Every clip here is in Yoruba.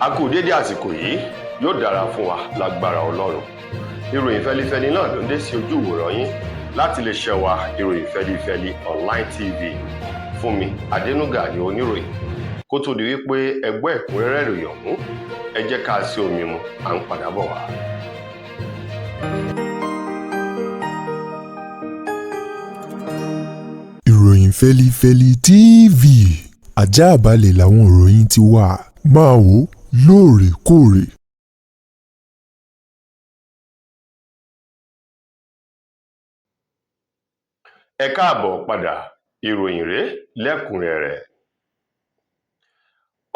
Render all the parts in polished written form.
A kú dédé àsìkò yìí, yóò dára fún wa lágbára Ọlọ́run. Ìròyìn fẹlifẹli náà ló ń dé sí ojú ìwòran yín láti lè ṣe wa ìròyìn fẹlifẹli online tv. Fúnmi Adénúgà ni oníròyìn. Kó tó di wípé ẹgbẹ́ ẹ̀kúnrẹ́rẹ́ ìròyìn ọ̀hún, ẹ jẹ́ ká sí omi mu, à ń padà bọ̀ wá. Ìròyìn fẹlifẹli TV, àjààbálẹ̀ làwọn ìròyìn ti wà, máa wò lóòrèkóòrè. Ẹ káàbọ̀ padà, ìròyìn rèé lẹ́kùnrẹ́rẹ́.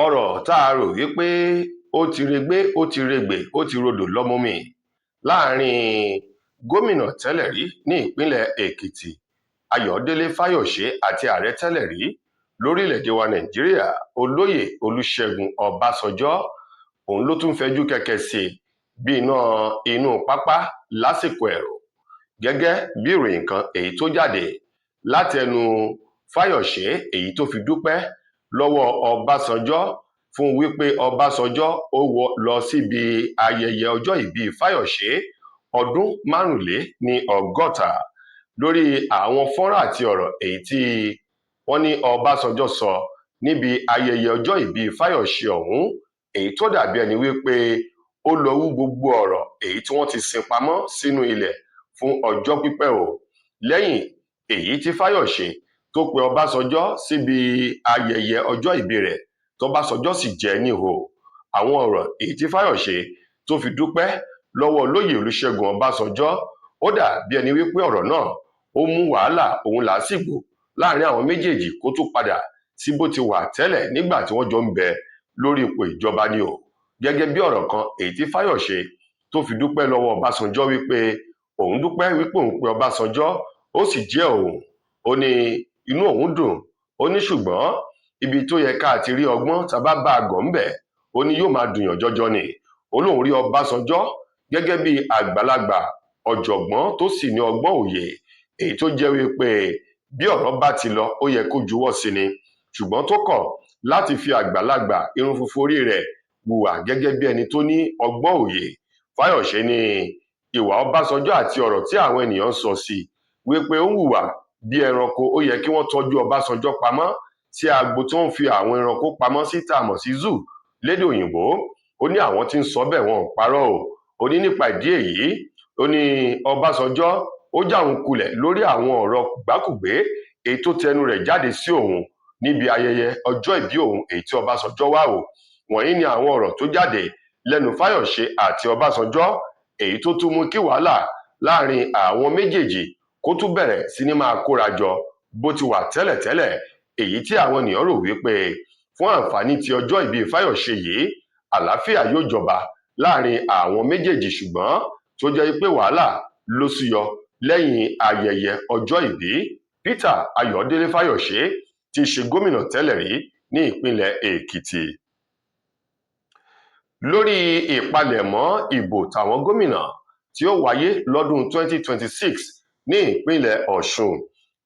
Ọ̀rọ̀ tá a rò wípé ó ti regbé, ó ti regbè, ó ti rodò lọ́múmi láàrin gómìnà tẹ́lẹ̀ rí ní ìpínlẹ̀ Èkìtì Ayọ̀délé Fáyọ̀ṣe àti ààrẹ tẹ́lẹ̀ rí lórílẹ̀‐èdè wa Nàìjíríà Olóyè Olúṣẹ́gun Ọbásanjọ́, òun ló tún fẹjú kẹ̀kẹ́ sí bí iná inú pápá lásìkò ẹ̀rùn, gẹ́gẹ́ bí ìròyìn kan èyí tó jáde láti ẹnu Fáyọ̀ṣe èyí tó fi dúpẹ́ lọ́wọ́ Ọbásanjọ́ fún wípé Ọbásanjọ́ ó lọ síbi ayẹyẹ ọjọ́ ìbí Fáyọ̀ṣe ọdún 45 lórí àwọn fọ́nrán àti ọ̀rọ̀ èyí tí wọ́n ní Ọbásanjọ́ sọ níbi ayẹyẹ ọjọ́ ìbí Fáyọ̀ṣe ọ̀hún, èyí tó dàbí ẹni wípé ó lọ wú gbogbo ọ̀rọ̀ èyí tí wọ́n ti sin pamọ́ sínú ilẹ̀ fún ọjọ́ pípẹ́ o. Lẹ́yìn èyí tí Fáyọ̀ṣe tó pe Ọbásanjọ́ síbi ayẹyẹ ọjọ́ ìbí rẹ̀ tọ́básanjọ́ sì jẹ́ níhò, àwọn ọ̀rọ̀ èyí tí Fáyọ̀ṣe tó fi dúpẹ́ lọ́wọ́ Olóyè Olúṣẹ́gun Ọbásanjọ́, ó dà bí ẹni wípé ọ̀rọ̀ náà ó mú wàhálà òun làásìgbò láàrin àwọn méjèèjì kó tún padà sí bó ti wà tẹ́lẹ̀ nígbà tí wọ́n jọ ń bẹ lórí ipò ìjọba ni o. Gẹ́gẹ́ bí ọ̀rọ̀ kan èyí tí Fáyọ̀ṣe tó fi dúpẹ́ lọ́wọ́ Ọbásanjọ́ wípé òun dúpẹ́ wípé òun pe Ọbásanjọ́ ó sì jẹ́ òun, ó ní inú òun dùn, ó ní ṣùgbọ́n ibi tó yẹ ká ti rí ọgbọ́n tá bá bá àgọ́ ńbẹ̀, ó ní yóò máa dùnyàn jọjọ ni. Ó lóun rí Ọbásanjọ́ gẹ́gẹ́ bí àgbàlagbà ọ̀jọ̀gbọ́n tó sì ní ọgbọ́n òye, èyí tó jẹ́ wípé bí ọ̀rọ̀ bá ti lọ ó yẹ kó juwọ́ sí ni, ṣùgbọ́n tó kọ̀ láti fi àgbàlagbà irun funfun orí rẹ̀ hùwà gẹ́gẹ́ bí ẹni tó ní ọgbọ́n òye. Fáyọ̀ṣe ní ìwà Ọbásanjọ́ àti ọ̀rọ̀ tí àwọn ènìyàn ń sọ sí wípé ó ń hùwà bí ẹranko, ó yẹ kí wọ́n tọ́jú Ọbásanjọ́ pamọ́ sí agbo tó ń fi àwọn ẹranko pamọ́ sí tá a mọ̀ sí zoo lédè òyìnbó. Ó ní àwọn tí ń sọ bẹ́ẹ̀ wọn ò parọ́ o. Ó ní nípa ìdí èyí, ó ní Ọbásanjọ́ ó já òun kulẹ̀ lórí àwọn ọ̀rọ̀ gbákùgbé èyí tó tẹnu rẹ̀ jáde sí òun níbi ayẹyẹ ọjọ́ ìbí òun èyí tí Ọbásanjọ́ wà o. Wọ̀nyí ni àwọn ọ̀rọ̀ tó jáde lẹ́nu Fáyọ̀ṣe àti Ọbásanjọ́, èyí tó tún mú kí wàhálà láàrin àwọn méjèèjì kó tún bẹ̀rẹ̀ sí ní máa kóra jọ bó ti wà tẹ́lẹ̀tẹ́lẹ̀, èyí tí àwọn ènìyàn rò wípé fún àǹfààní ti ọjọ́ ìbí Fáyọ̀ṣe yìí àlàáfíà yóò jọba láàrin àwọn méjèèjì, ṣùgbọ́n tó jẹ́ pé wàhálà ló súyọ lẹ́yìn ayẹyẹ ọjọ́ ìbí. Peter Ayọ̀délé Fáyọ̀ṣe ti ṣe gómìnà tẹ́lẹ̀ rí ní ìpínlẹ̀ Èkìtì. Lórí ìpalẹ̀mọ́ ìbò tàwọn gómìnà tí ó wáyé lọ́dún 2026 ní ìpínlẹ̀ Ọ̀ṣun,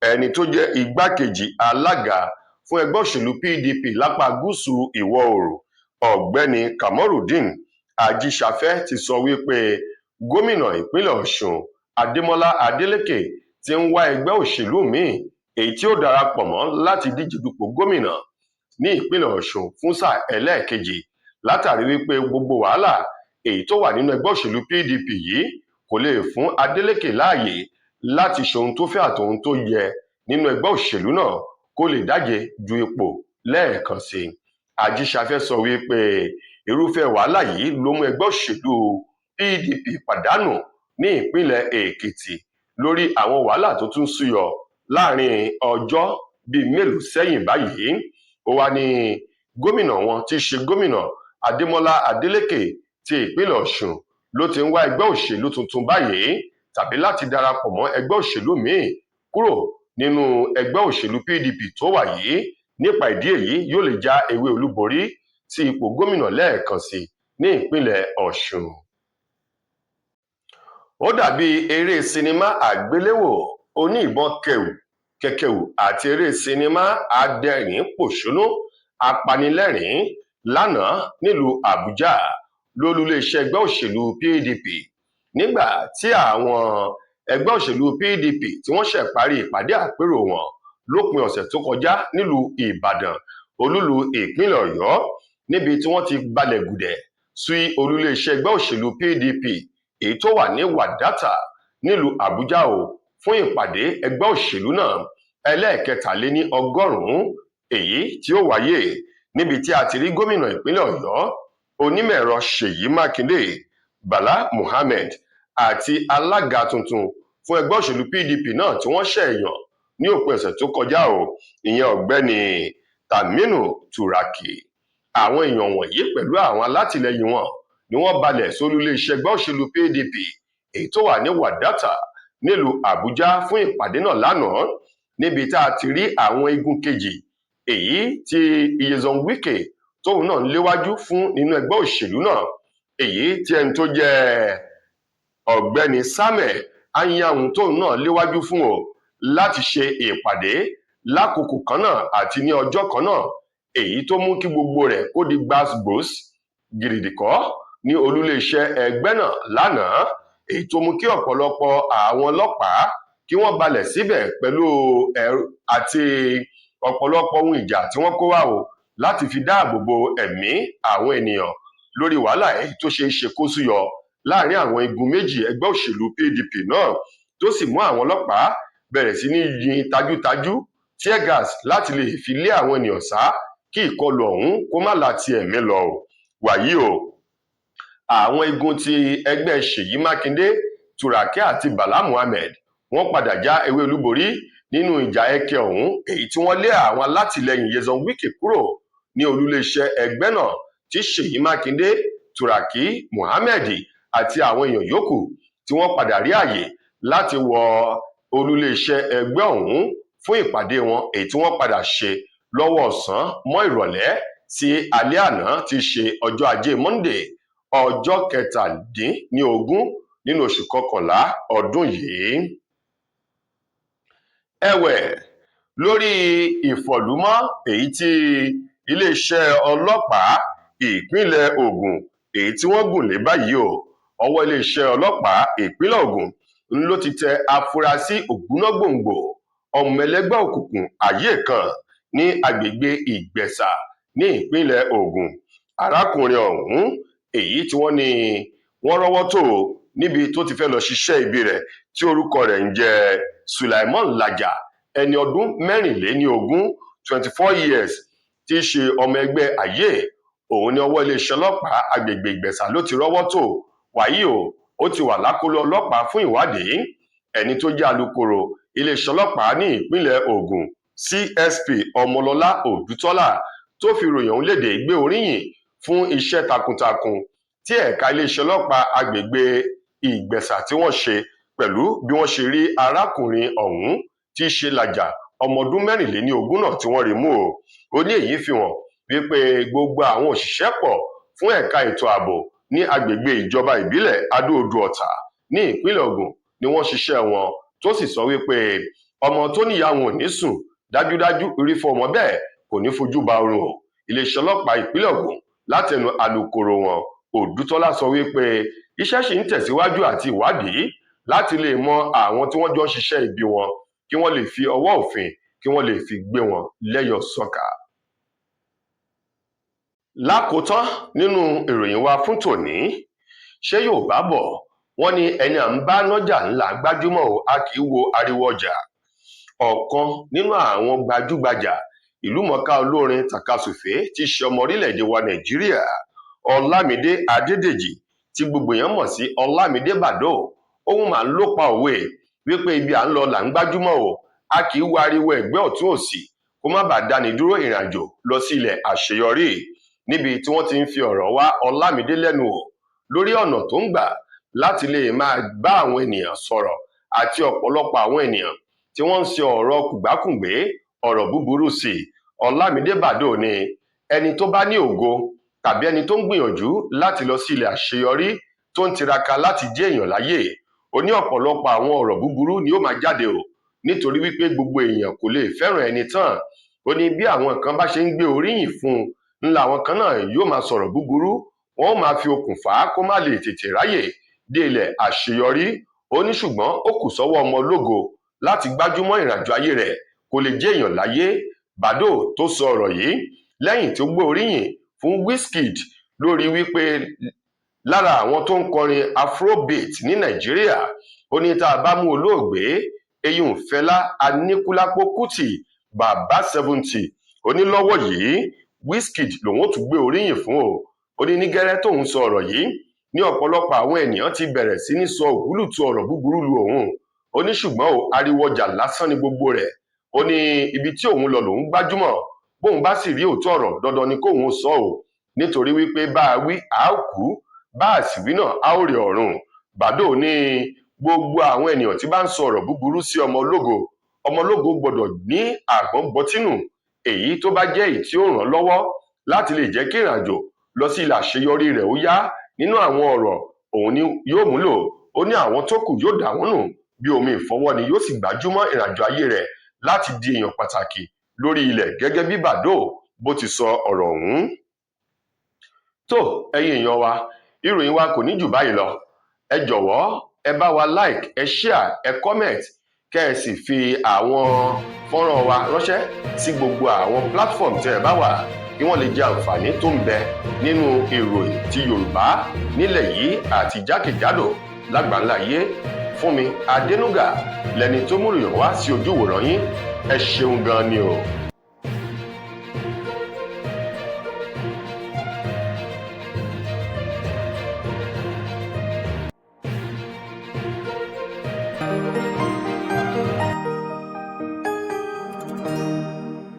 ẹni tó jẹ́ igbákejì alága fún ẹgbẹ́ òṣèlú PDP lápá gúúsù ìwọ̀ oòrùn ọ̀gbẹ́ni Kamorudeen Ajíṣafẹ́ ti sọ wípé gómìnà ìpínlẹ̀ Ọ̀ṣun Adémọ́lá Adélékè ti ń wá ẹgbẹ́ òṣèlú míì èyí tí ó darapọ̀ mọ́ láti díje dupò gómìnà ní ìpínlẹ̀ Ọ̀ṣun fún sáà ẹlẹ́ẹ̀kejì, látàrí wípé gbogbo wàhálà èyí tó wà nínú ẹgbẹ́ òṣèlú PDP yìí kò lè fún Adélékè láàyè láti ṣe ohun tó fẹ́ àtòhun tó yẹ nínú ẹgbẹ́ òṣèlú náà kó lè dáje du ipò lẹ́ẹ̀kan sí i. Ajíṣafẹ́ sọ wípé irúfẹ́ wàhálà yìí ló mú ẹgbẹ́ òṣèlú PDP pàdánù ní ìpínlẹ̀ Èkìtì lórí àwọn wàhálà tó tún súyọ láàrin ọjọ́ bíi mélòó sẹ́yìn báyìí. Ó wá ní gómìnà wọn tí í ṣe gómìnà Adémọ́lá Adélékè ti ìpínlẹ̀ Ọ̀ṣun ló ti ń wá ẹgbẹ́ òṣèlú tuntun báyìí tàbí láti darapọ̀ mọ́ ẹgbẹ́ òṣèlú míì kúrò nínú ẹgbẹ́ òṣèlú PDP tó wà yìí. Nípa ìdí èyí yóò lè já ewé olúborí sí ipò gómìnà lẹ́ẹ̀kan sí ní ìpínlẹ̀ Ọ̀ṣun. Ó dàbí eré sinimá àgbéléwò oní ìbọn kẹ̀kẹ̀wù àti eré sinimá adẹ́rìn-pòṣónú apanilẹ́rìn lánàá nílùú Àbújá lólùléeṣẹ́ ẹgbẹ́ òṣèlú PDP nígbà tí àwọn ẹgbẹ́ òṣèlú PDP tí wọ́n ṣẹ̀ parí ìpàdé àpérò wọn lópin ọ̀sẹ̀ tó kọjá nílùú Ìbàdàn olúlu ìpínlẹ̀ Ọ̀yọ́ níbi tí wọ́n ti balẹ̀ gùdẹ̀ sí olúléeṣẹ́ ẹgbẹ́ òṣèlú PDP èyí tó wà ní Wàdàtà nílùú Àbújá fún ìpàdé ẹgbẹ́ òṣèlú náà ẹlẹ́ẹ̀kẹtàléní ọgọ́rùn-ún èyí tí ó wáyé níbi tí a ti rí gómìnà ìpínlẹ̀ Ọ̀yọ́ onímọ̀-ẹ̀rọ Ṣèyí Mákindé, Bala Muhammed àti alága tuntun fún ẹgbẹ́ òṣèlú PDP náà tí wọ́n ṣẹ̀ yàn ní òpin ọ̀sẹ̀ tó kọjá ìyẹn ọ̀gbẹ́ni Tàmínù Tùràkì. Àwọn èèyàn wọ̀nyí pẹ̀lú àwọn alátìlẹyìn wọn ni wọ́n balẹ̀ sólúléeṣẹ́ ẹgbẹ́ òṣèlú PDP èyí tó wà ní Wàdàtà nílùú Àbújá fún ìpàdé náà lánàá níbi tá a ti rí àwọn igun kejì èyí tí Nyesom Wike tóun náà ń léwájú fún nínú ẹgbẹ́ òṣèlú náà èyí tí ẹni tó jẹ́ ọ̀gbẹ́ni Samuel Anyanwu tóun náà léwájú fún láti ṣe ìpàdé lákòókò kan náà àti ní ọjọ́ kan náà èyí tó mú kí gbogbo rẹ̀ kó di gbàsgbòs gìrìdìkọ́ ní olúléeṣẹ́ ẹgbẹ́ náà lánàá èyí tó mú kí ọ̀pọ̀lọpọ̀ àwọn ọlọ́pàá kí wọ́n balẹ̀ síbẹ̀ pẹ̀lú àti ọ̀pọ̀lọpọ̀ ohun ìjà tí wọ́n kó wá láti fi dáàbò bo ẹ̀mí àwọn ènìyàn lórí wàhálà èyí tó ṣeé ṣe kó súyọ láàrin àwọn igun méjì ẹgbẹ́ òṣèlú PDP náà tó sì mú àwọn ọlọ́pàá bẹ̀rẹ̀ sí ní yin tajútajú tear gas láti lè fi lé àwọn ènìyàn sá kí ìkọlù ọ̀hún kó má la ti ẹ̀mí lọ wàyí àwọn igun ti ẹgbẹ́ Ṣèyí Mákindé, Tùràkì àti Bala Muhammed wọ́n padà já ewé olúborí nínú ìjà ẹkẹ ọ̀hún èyí tí wọ́n lé àwọn alátìlẹyìn Nyesom Wike kúrò ní olúléeṣẹ́ ẹgbẹ́ náà tí Ṣèyí Mákindé, Tùràkì, Muhammed àti àwọn èèyàn yòókù tí wọ́n padà rí àyè láti wọ olúléeṣẹ́ ẹgbẹ́ ọ̀hún fún ìpàdé wọn èyí tí wọ́n padà ṣe lọ́wọ́ ọ̀sán mọ́ ìrọ̀lẹ́ sí alẹ́ àná tí ṣe ọjọ́ ajé Monday ọjọ́ 17 nínú oṣù kọkànlá ọdún yìí. Ẹ̀wẹ̀, lórí ìfọ̀lúmọ́ èyí tí iléeṣẹ́ ọlọ́pàá ìpínlẹ̀ Ògùn èyí tí wọ́n gùn lé báyìí ọwọ́ iléeṣẹ́ ọlọ́pàá ìpínlẹ̀ Ògùn ló ti tẹ afurasí ògúnnágbòǹgbò ọmọ ẹlẹ́gbẹ́ òkùnkùn ayé kan ní agbègbè Ìgbẹ̀sà ní ìpínlẹ̀ Ògùn. Arákùnrin ọ̀hún èyí tí wọ́n ní wọ́n rọ́wọ́ tó níbi tó ti fẹ́ lọ ṣiṣẹ́ ibi rẹ̀ tí orúkọ rẹ̀ ń jẹ́ Sulaiman Laja ẹni ọdún 24 24 years tí í ṣe ọmọ ẹgbẹ́ ayé òun ní ọwọ́ iléeṣẹ́ ọlọ́pàá agbègbè Ìgbẹ̀sà ló ti rọ́wọ́ tó wàyí ó ti wà lákọlò ọlọ́pàá fún ìwádìí. Ẹni tó jẹ́ alukoro iléeṣẹ́ ọlọ́pàá ní ìpínlẹ̀ Ògùn CSP Ọmọlọ́lá Òdútọ́lá tó fi ròyìn òun léde gbé oríyìn fún iṣẹ́ takuntakun tí ẹ̀ka iléeṣẹ́ ọlọ́pàá agbègbè Ìgbẹ̀sà tí wọ́n ṣe pẹ̀lú bí wọ́n ṣe rí arákùnrin ọ̀hún tí í ṣe Làjà ọmọ ọdún 24 náà tí wọ́n rí mú ó ní èyí fi hàn wípé gbogbo àwọn òṣìṣẹ́ pọ̀ fún ẹ̀ka ètò ààbò ní agbègbè ìjọba ìbílẹ̀ Adó-Odò Ọ̀tà ní ìpínlẹ̀ Ògùn ni wọ́n ṣiṣẹ́ wọn tó sì sọ wípé ọmọ tó níyà wọn ò ní sùn dájúdájú orí fọ́ ọmọ bẹ́ẹ̀ kò ní fojú ba oorun iléeṣẹ́ ọlọ́pàá ìpínlẹ̀ Ògùn látẹnu alukoro wọn Òdútọ́lá sọ wípé iṣẹ́ ṣì ń tẹ̀síwájú àti ìwádìí láti lè mọ àwọn tí wọ́n jọ ń ṣiṣẹ́ ibi wọn kí wọ́n lè fi ọwọ́ òfin kí wọ́n lè fi gbé wọn lẹ́yọ sọ́kà. Lákòótán nínú ìròyìn wa fún tòní, ṣé Yorùbá bọ̀ wọ́n ní ẹni à ń bá nájà ńlá gbájúmọ̀ a kì í wo ariwo ọjà. Ọ̀kan nínú àwọn gbajúgbajà ìlúmọ̀ọ́ká olórin tàkasùfé tí í ṣe ọmọ orílẹ̀-èdè wa Nàìjíríà Ọlámídé Adédèjì tí gbogbo èèyàn mọ̀ sí Ọlámídé Bàdó òun máa ń ló pa òwe wípé ibi à ń lọ là ń gbájúmọ̀ a kì í wo ariwo ẹ̀gbẹ́ ọ̀tún òsì kó má bàa dáni dúró ìrìnàjò lọ sí ilẹ̀ àṣeyọrí níbi tí wọ́n ti ń fi ọ̀rọ̀ wá Ọlámídé lẹ́nu wò lórí ọ̀nà tó ń gbà láti lè máa bá àwọn ènìyàn sọ̀rọ̀ àti ọ̀pọ̀lọpọ̀ àwọn ènìyàn tí wọ́n ń ṣe ọ̀rọ̀ kùgbákùngbé ọ̀rọ̀ búburú sí Ọlámídé Bàdó ni ẹni tó bá ní ògo tàbí ẹni tó ń gbìyànjú láti lọ sí ilẹ̀ àṣeyọrí tó ń tiraka láti jẹ́ èèyàn láyé ó ní ọ̀pọ̀lọpọ̀ àwọn ọ̀rọ̀ búburú ni ó máa jáde nítorí wípé gbogbo èèyàn kò lè fẹ́ràn ẹni tán ó ní bí àwọn kan bá ṣe ń gbé oríyìn fún un ńlá àwọn kan náà yóò máa sọ̀rọ̀ búburú, wọn ó máa fi okùn fà á kó má lè tètè ráyè dé ilẹ̀ àṣeyọrí. Ó ní ṣùgbọ́n ó kù sọ́wọ́ ọmọ ológo láti gbájúmọ́ ìrìnàjò ayé rẹ̀ kó lè jẹ́ èèyàn láyé. Badoo tó sọ ọ̀rọ̀ yìí lẹ́yìn tí ó gbé oríyìn fún Wizkid lórí wípé lára àwọn tó ń kọrin afrobeat ní Nàìjíríà. Ó ní tá a bá mú olóògbé eyín Fẹlá Aníkúlápó Kútì bàbá 70, ó ní lọ́wọ́ yìí Wizkid lòun ó tún gbé oríyìn fún o. Ó ní ní gẹ́rẹ́ tóun sọ ọ̀rọ̀ yìí ní ọ̀pọ̀lọpọ̀ àwọn ènìyàn ti bẹ̀rẹ̀ sí ní sọ ògúlùtù ọ̀rọ̀ búburú lu òun. Ó ní ṣùgbọ́n o, ariwo ọjà lásán ni gbogbo rẹ̀. Ó ní ibi tí òun lọ lòun gbájúmọ̀, bóun bá sì rí òótọ́ ọ̀rọ̀ dandan ni kóun sọ o, nítorí wípé bá a wí a ó kú, bá a sì wí náà a ó rí ọ̀run. Badoo ní gbogbo àwọn ènìyàn tí bá ń sọ ọ̀rọ̀ búburú sí ọmọ ológo gbọ́dọ̀ ní àgbọ́n gbọ́tínù, èyí tó bá jẹ́ èyí tí ó ràn lọ́wọ́ láti lè jẹ́ kí ìrìnàjò lọ sí ilẹ̀ àṣeyọrí rẹ̀ ó yá. Nínú àwọn ọ̀rọ̀ òun ni yóò múlò. Ó ní àwọn tó kù yóò dà wọ́n nù bí omi ìfọwọ́ ni yóò sì gbájúmọ́ ìrìnàjò ayé rẹ̀ láti di èèyàn pàtàkì lórí ilẹ̀ gẹ́gẹ́ bí Badoo bó ti sọ ọ̀rọ̀ ọ̀hún. Tó ẹ̀yin èèyàn wa, ìròyìn wa kò ní jù báyìí lọ. Ẹ jọ̀wọ́ ẹ bá wa like, ẹ share, ẹ comment, kẹ́ ẹ sì fi àwọn fọ́nrán wa ránṣẹ́ sí gbogbo àwọn platform tẹ́ ẹ bá wà kí wọ́n lè jẹ àǹfààní tó ń bẹ nínú ìròyìn ti Yorùbá nílẹ̀ yìí àti jákèjádò lágbàńláyé. Fúnmi Adénúgà lẹni tó mú ìròyìn wá sí ojú ìwòran yín. Ẹ ṣeun gan ni o.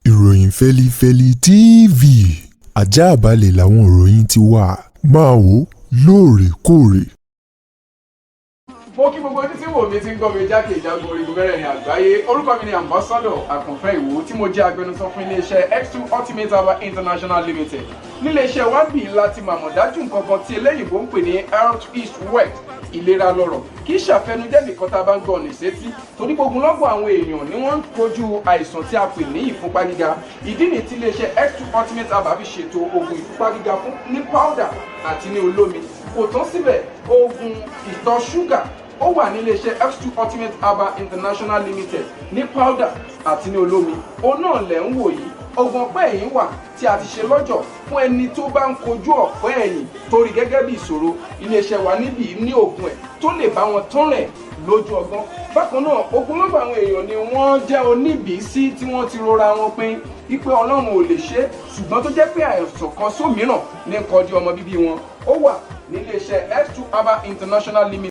Ìròyìn Fẹ́lifẹ́li TV àjààbálẹ̀ làwọn ìròyìn ti wà, máa wò lóòrèkóòrè. Mo kí gbogbo ojú tí wò mí ti ń gbọ́ mi jákèjádò orígun mẹ́rẹ̀ẹ̀rin àgbáyé. Orúkọ mi ni Ambassador Àkànfẹ́ Ìwò tí mo jẹ́ agbẹnusọ fún iléeṣẹ́ X2 Ultimate Herbal International Limited. Níléeṣẹ́ wa bí láti màmọ̀ dájú nǹkan kan tí eléyìnbó ń pè ní Health is Wealth, ìlera lọ́rọ̀. Kì í ṣàfẹnujẹ́ nìkan tá a bá ń gbọ́ ní sétí, torí gbogbo lọ́gbọ̀n àwọn èèyàn ni wọ́n ń kojú àìsàn tí a pè ní ìfúnpá gíga. Ìdí nìyí tí iléeṣẹ́ X2 Ultimate Herbal fi ṣètò oògùn ìfúnpá gíga fún ní powder àti ní olómi. Kò tán síbẹ̀, oògùn ìtọ̀ ṣúgà ó wà ní iléeṣẹ́ X2 Ultimate Herbal International Limited ní powder àti ní olómi. Òun náà lẹ̀ ń wò yìí. Oògùn ọ̀pẹ́ ẹ̀yìn wà tí a ti ṣe lọ́jọ̀ fún ẹni tó bá ń kojú ọ̀pẹ́ ẹ̀yìn torí gẹ́gẹ́ bí ìṣòro. Iléeṣẹ́ wa níbí ní oògùn ẹ̀ tó lè bá wọn tán rẹ̀ lójú ọgbọ́n. Bákan náà, ogunlọ́gọ̀ àwọn èèyàn ni wọ́n jẹ́ oníbìísí tí wọ́n ti rora wọn pín wípé Ọlọ́run ò lè ṣe, ṣùgbọ́n tó jẹ́ pé àìsàn kan sómìíràn ní kọjú ọmọ bíbí wọn. Ó wà ní iléeṣẹ́ X2 Herbal International Limited.